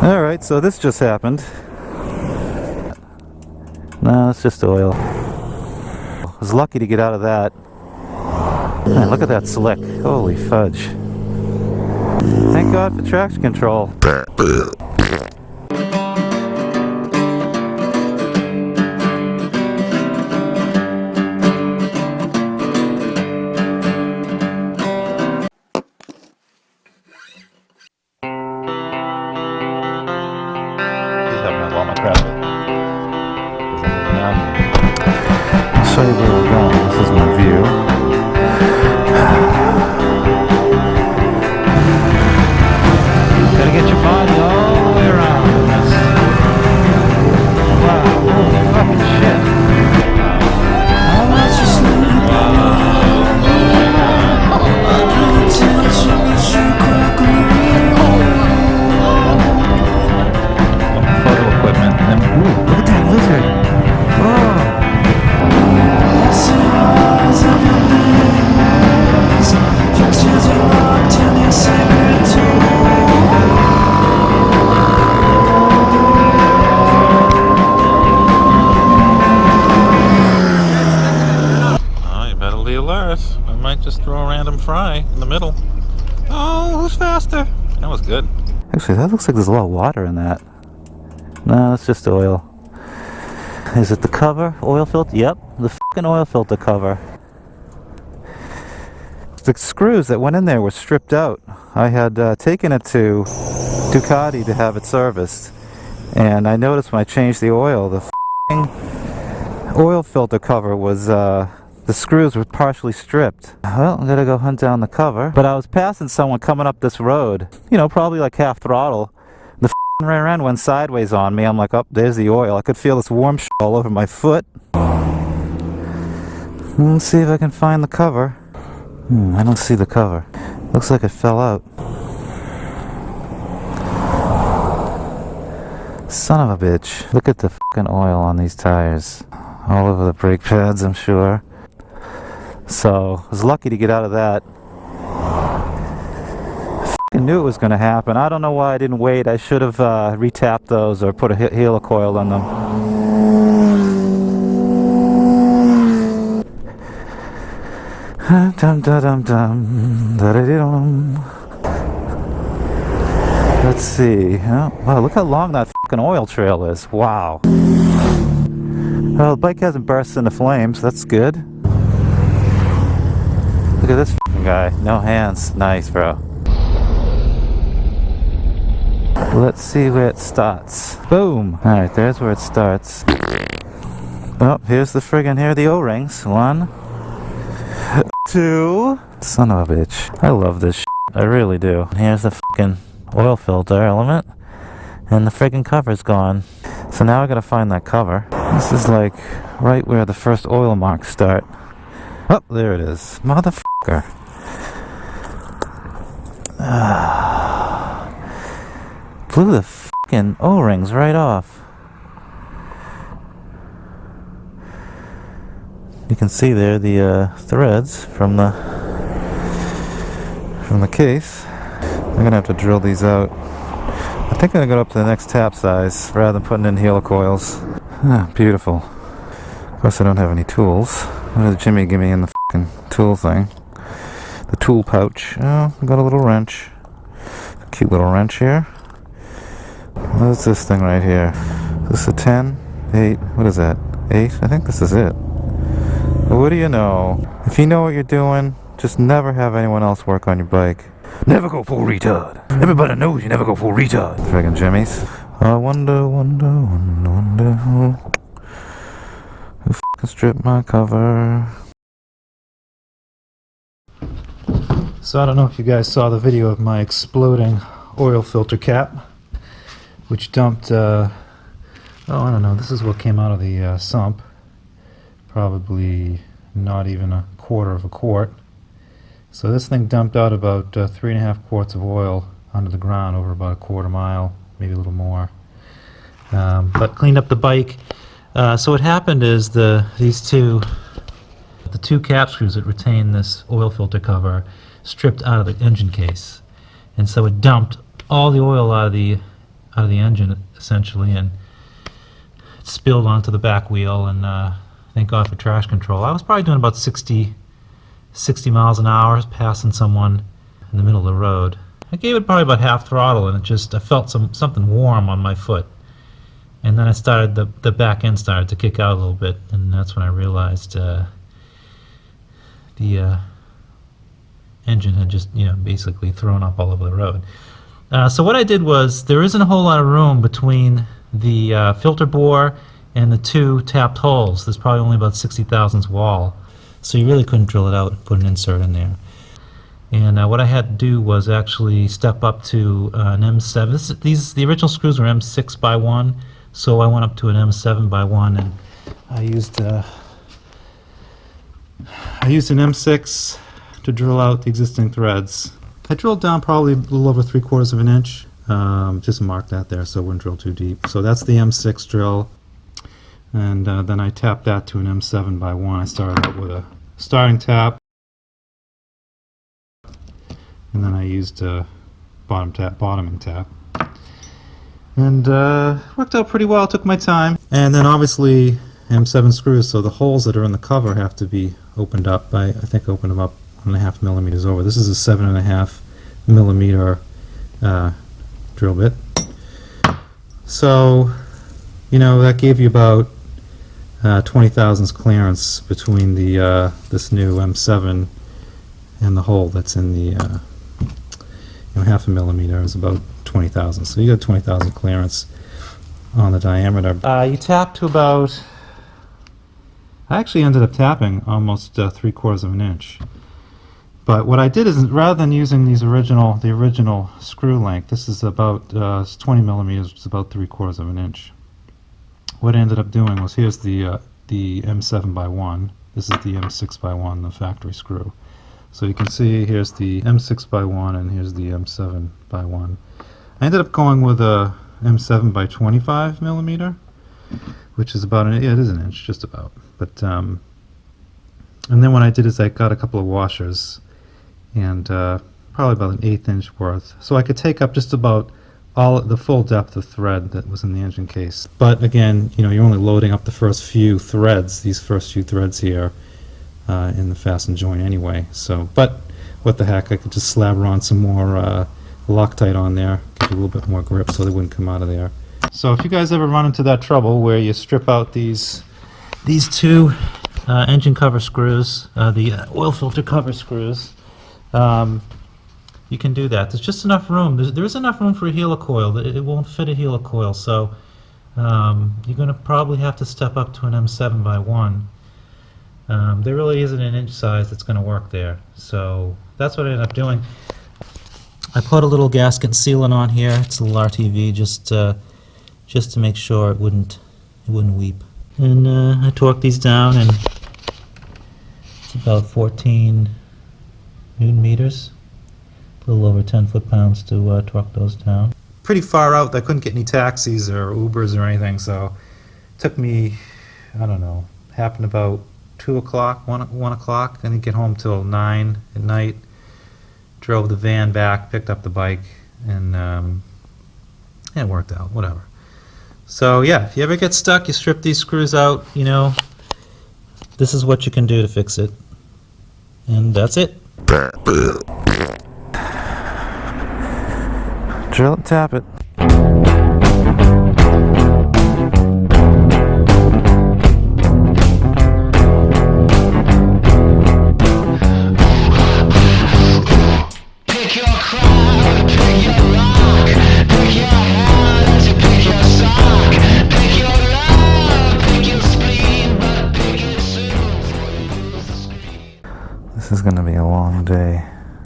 Alright, so this just happened. No, it's just oil. I was lucky to get out of that. Man, look at that slick. Holy fudge. Thank God for traction control. I'll show you where we're going. This is my view. Gotta get your body all the way around in this. Wow, holy fucking shit. Photo equipment. And then, ooh, look at that lizard. Oh. Oh, you better be alert. I might just throw a random fry in the middle. Oh, who's faster? That was good. Actually, that looks like there's a lot of water in that. No, it's just oil. Is it the cover? Oil filter? Yep, the fucking oil filter cover. The screws that went in there were stripped out. I had taken it to Ducati to have it serviced, and I noticed when I changed the oil, the fucking oil filter cover was, the screws were partially stripped. Well, I gotta go hunt down the cover. But I was passing someone coming up this road, you know, probably like half throttle. The rear end went sideways on me. I'm like, oh, there's the oil. I could feel this warm shit all over my foot. Let's see if I can find the cover. I don't see the cover. Looks like it fell out. Son of a bitch. Look at the fucking oil on these tires. All over the brake pads, I'm sure. So, I was lucky to get out of that. I knew it was going to happen. I don't know why I didn't wait. I should have retapped those or put a helicoil on them. Dum da dum dum da da dum. Let's see. Oh, wow, look how long that fucking oil trail is. Wow. Well, the bike hasn't burst into flames. That's good. Look at this fucking guy. No hands. Nice, bro. Let's see where it starts. Boom! Alright, there's where it starts. Oh, here's the friggin' here are the O-rings. 1, 2. Son of a bitch. I love this shit. I really do. Here's the fucking oil filter element. And the friggin' cover's gone. So now I gotta find that cover. This is like right where the first oil marks start. Oh, there it is. Motherfucker. Blew the fucking O-rings right off. You can see there the threads from the case. I'm gonna have to drill these out. I think I'm gonna go up to the next tap size rather than putting in helicoils. Ah, beautiful. Of course I don't have any tools. What did Jimmy give me in the fucking tool thing? The tool pouch. Oh, I got a little wrench. A cute little wrench here. What's this thing right here? Is this a 10? 8? What is that? 8? I think this is it. What do you know? If you know what you're doing, just never have anyone else work on your bike. Never go full retard. Everybody knows you never go full retard. Friggin' Jimmy's. I wonder who fucking stripped my cover. So I don't know if you guys saw the video of my exploding oil filter cap, which dumped, oh, I don't know, this is what came out of the sump. Probably not even a quarter of a quart. So this thing dumped out about 3.5 quarts of oil under the ground over about a quarter mile, maybe a little more. But cleaned up the bike. So what happened is the two cap screws that retain this oil filter cover stripped out of the engine case, and so it dumped all the oil out of the of the engine essentially, and it spilled onto the back wheel. And thank God for traction control. I was probably doing about 60 miles an hour, passing someone in the middle of the road. I gave it probably about half throttle, and I felt something warm on my foot. And then the back end started to kick out a little bit, and that's when I realized the engine had just, basically thrown up all over the road. So what I did was, there isn't a whole lot of room between the filter bore and the two tapped holes. There's probably only about 60 thousandths wall, so you really couldn't drill it out and put an insert in there. And what I had to do was actually step up to an M7. The original screws were M6 by 1, so I went up to an M7 by 1, and I used an M6 to drill out the existing threads. I drilled down probably a little over 3/4 of an inch. Just mark that there so it wouldn't drill too deep. So that's the M6 drill, and then I tapped that to an M7 by 1. I started out with a starting tap, and then I used a bottoming tap, and worked out pretty well. Took my time, and then obviously M7 screws, so the holes that are in the cover have to be opened up. I think I opened them up 1.5 millimeters over. This is a 7.5 millimeter drill bit. So, that gave you about 20 thousandths clearance between the this new M7 and the hole that's in the 0.5 millimeter is about 20 thousandths. So you got 20 thousand clearance on the diameter. You tap to about, I actually ended up tapping almost 3/4 of an inch. But what I did is, rather than using the original screw length, this is about it's 20 millimeters, which is about 3/4 of an inch. What I ended up doing was, here's the M7 by 1. This is the M6 by 1, the factory screw. So you can see here's the M6 by 1, and here's the M7 by 1. I ended up going with a M7 by 25 millimeter, which is about it is an inch, just about. But and then what I did is I got a couple of washers, and probably about an 1/8 inch worth, so I could take up just about the full depth of thread that was in the engine case. But again, you're only loading up the first few threads, these first few threads here, in the fasten joint anyway. So, but what the heck, I could just slabber on some more Loctite on there, give you a little bit more grip so they wouldn't come out of there. So if you guys ever run into that trouble where you strip out these two engine cover screws, the oil filter cover screws, you can do that. There's just enough room. There is enough room for a helicoil. It won't fit a helicoil, so you're going to probably have to step up to an M7 by 1. There really isn't an inch size that's going to work there, so that's what I ended up doing. I put a little gasket sealant on here. It's a little RTV, just to make sure it wouldn't weep. And I torqued these down, and it's about 14 Newton meters. A little over 10 foot-pounds to torque those down. Pretty far out. I couldn't get any taxis or Ubers or anything, so it took me, I don't know, happened about 2 o'clock, 1 o'clock. I didn't get home till 9 at night. Drove the van back, picked up the bike, and it worked out, whatever. So yeah, if you ever get stuck, you strip these screws out, this is what you can do to fix it. And that's it. Drill it, tap it. Pick your crowd, pick your rock, pick your hand, pick your sock, pick your love, pick your spleen, but pick it soon before you lose the screen. This is going to be a long day.